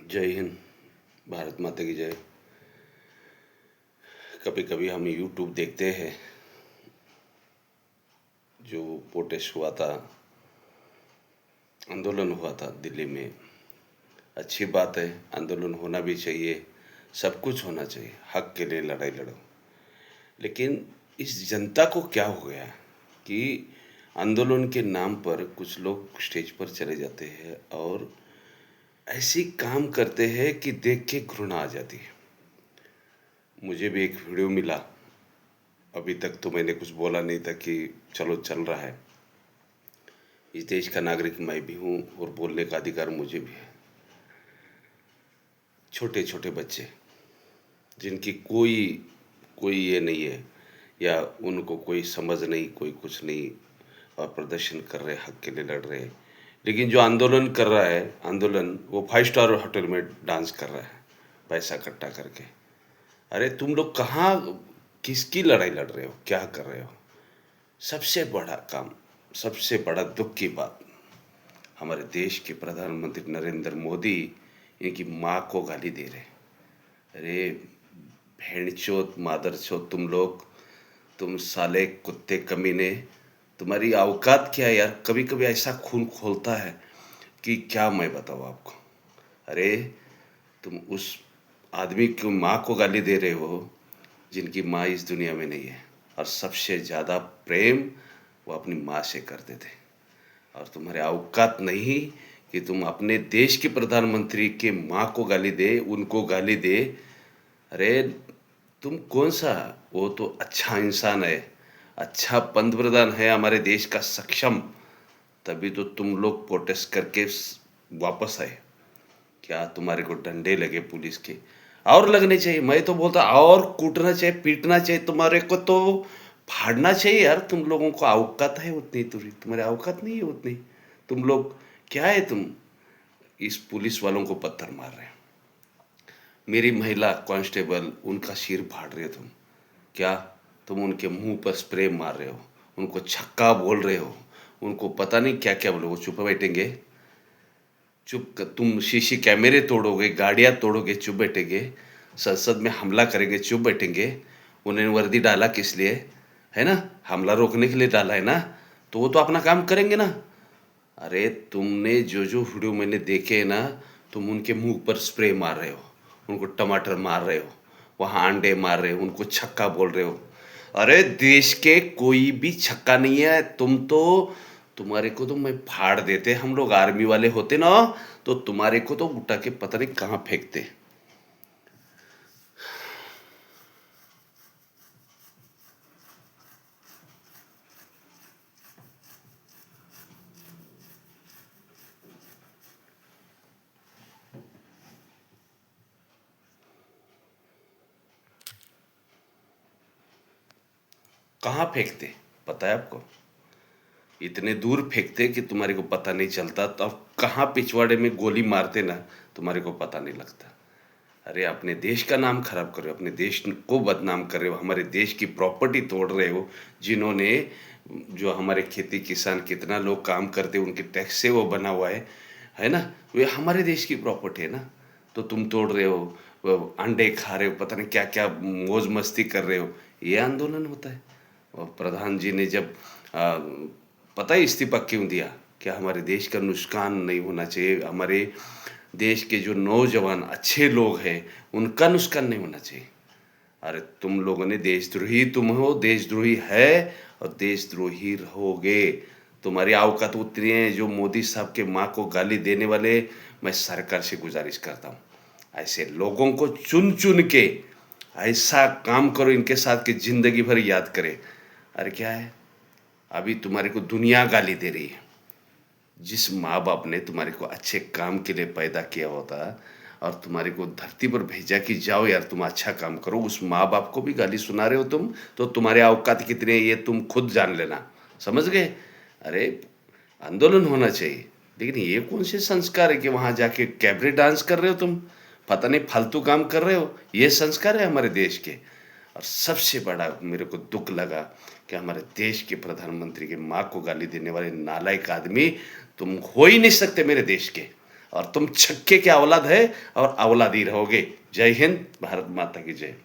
जय हिंद। भारत माता की जय। कभी कभी हम यूट्यूब देखते हैं, जो प्रोटेस्ट हुआ था, आंदोलन हुआ था दिल्ली में। अच्छी बात है, आंदोलन होना भी चाहिए, सब कुछ होना चाहिए, हक के लिए लड़ाई लड़ो। लेकिन इस जनता को क्या हो गया कि आंदोलन के नाम पर कुछ लोग स्टेज पर चले जाते हैं और ऐसी काम करते हैं कि देख के घृणा आ जाती है। मुझे भी एक वीडियो मिला, अभी तक तो मैंने कुछ बोला नहीं था कि चलो चल रहा है। इस देश का नागरिक मैं भी हूँ और बोलने का अधिकार मुझे भी है। छोटे छोटे बच्चे जिनकी कोई कोई ये नहीं है, या उनको कोई समझ नहीं, कोई कुछ नहीं, और प्रदर्शन कर रहे, हक के लिए लड़ रहे हैं। लेकिन जो आंदोलन कर रहा है, आंदोलन वो 5 स्टार होटल में डांस कर रहा है पैसा इकट्ठा करके। अरे तुम लोग कहाँ, किसकी लड़ाई लड़ रहे हो, क्या कर रहे हो? सबसे बड़ा काम, सबसे बड़ा दुख की बात, हमारे देश के प्रधानमंत्री नरेंद्र मोदी इनकी माँ को गाली दे रहे। अरे भेड़चोद, मादरचोद तुम लोग, तुम साले कुत्ते कमीने, तुम्हारी औकात क्या है यार? कभी कभी ऐसा खून खोलता है कि क्या मैं बताऊँ आपको। अरे तुम उस आदमी की माँ को गाली दे रहे हो जिनकी माँ इस दुनिया में नहीं है, और सबसे ज़्यादा प्रेम वो अपनी माँ से करते थे। और तुम्हारे औकात नहीं कि तुम अपने देश के प्रधानमंत्री के माँ को गाली दे, उनको गाली दे। अरे तुम कौन सा, वो तो अच्छा इंसान है, अच्छा पंतप्रधान है हमारे देश का, सक्षम। तभी तो तुम लोग प्रोटेस्ट करके वापस आए। क्या तुम्हारे को डंडे लगे पुलिस के? और लगने चाहिए, मैं तो बोलता और कूटना चाहिए, पीटना चाहिए, तुम्हारे को तो फाड़ना चाहिए यार। तुम लोगों को औकात है उतनी, तुम्हारे औकात नहीं है उतनी। तुम लोग क्या है, तुम इस पुलिस वालों को पत्थर मार रहे हो, मेरी महिला कांस्टेबल उनका सिर फाड़ रहे हो तुम। क्या तुम उनके मुंह पर स्प्रे मार रहे हो, उनको छक्का बोल रहे हो, उनको पता नहीं क्या क्या बोलो, वो चुप बैठेंगे? तुम शीशी कैमरे तोड़ोगे, गाड़ियां तोड़ोगे, चुप बैठेंगे? संसद में हमला करेंगे, चुप बैठेंगे? उन्होंने वर्दी डाला किस लिए? है ना, हमला रोकने के लिए डाला है ना, तो वो तो अपना काम करेंगे ना। अरे तुमने जो जो वीडियो मैंने देखे है ना, तुम उनके मुंह पर स्प्रे मार रहे हो, उनको टमाटर मार रहे हो, वहाँ अंडे मार रहे हो, उनको छक्का बोल रहे हो। अरे देश के कोई भी छक्का नहीं है, तुम तो, तुम्हारे को तो मैं फाड़ देते, हम लोग आर्मी वाले होते ना, तो तुम्हारे को तो उठा के पता नहीं कहाँ फेंकते। कहाँ फेंकते पता है आपको? इतने दूर फेंकते कि तुम्हारे को पता नहीं चलता, तो अब कहाँ पिछवाड़े में गोली मारते ना, तुम्हारे को पता नहीं लगता। अरे अपने देश का नाम खराब कर रहे हो, अपने देश को बदनाम कर रहे हो, हमारे देश की प्रॉपर्टी तोड़ रहे हो। जिन्होंने, जो हमारे खेती किसान कितना लोग काम करते हैं, उनके टैक्स से वो बना हुआ है ना, वे हमारे देश की प्रॉपर्टी है ना, तो तुम तोड़ रहे हो, वो अंडे खा रहे हो, पता नहीं क्या क्या मौज मस्ती कर रहे हो। ये आंदोलन होता है? और प्रधान जी ने जब पता है इस्तीफा क्यों दिया? क्या हमारे देश का नुकसान नहीं होना चाहिए, हमारे देश के जो नौजवान अच्छे लोग हैं उनका नुकसान नहीं होना चाहिए। अरे तुम लोगों ने, देशद्रोही तुम हो, देशद्रोही है और देशद्रोही रहोगे। तुम्हारी औकात उतनी है जो मोदी साहब के माँ को गाली देने वाले। मैं सरकार से गुजारिश करता हूँ, ऐसे लोगों को चुन चुन के ऐसा काम करो, इनके साथ की जिंदगी भर याद करे। अरे क्या है, अभी तुम्हारे को दुनिया गाली दे रही है। जिस माँ बाप ने तुम्हारे को अच्छे काम के लिए पैदा किया होता और तुम्हारे को धरती पर भेजा कि जाओ यार तुम अच्छा काम करो, उस माँ बाप को भी गाली सुना रहे हो तुम, तो तुम्हारे औकात कितने हैं ये तुम खुद जान लेना। समझ गए? अरे आंदोलन होना चाहिए, लेकिन ये कौन से संस्कार है कि वहाँ जाके कैबरे डांस कर रहे हो तुम, पता नहीं फालतू काम कर रहे हो? ये संस्कार है हमारे देश के? और सबसे बड़ा मेरे को दुख लगा कि हमारे देश के प्रधानमंत्री के माँ को गाली देने वाले नालायक आदमी तुम हो ही नहीं सकते मेरे देश के। और तुम छक्के के औलाद है और औलाद ही रहोगे। जय हिंद, भारत माता की जय।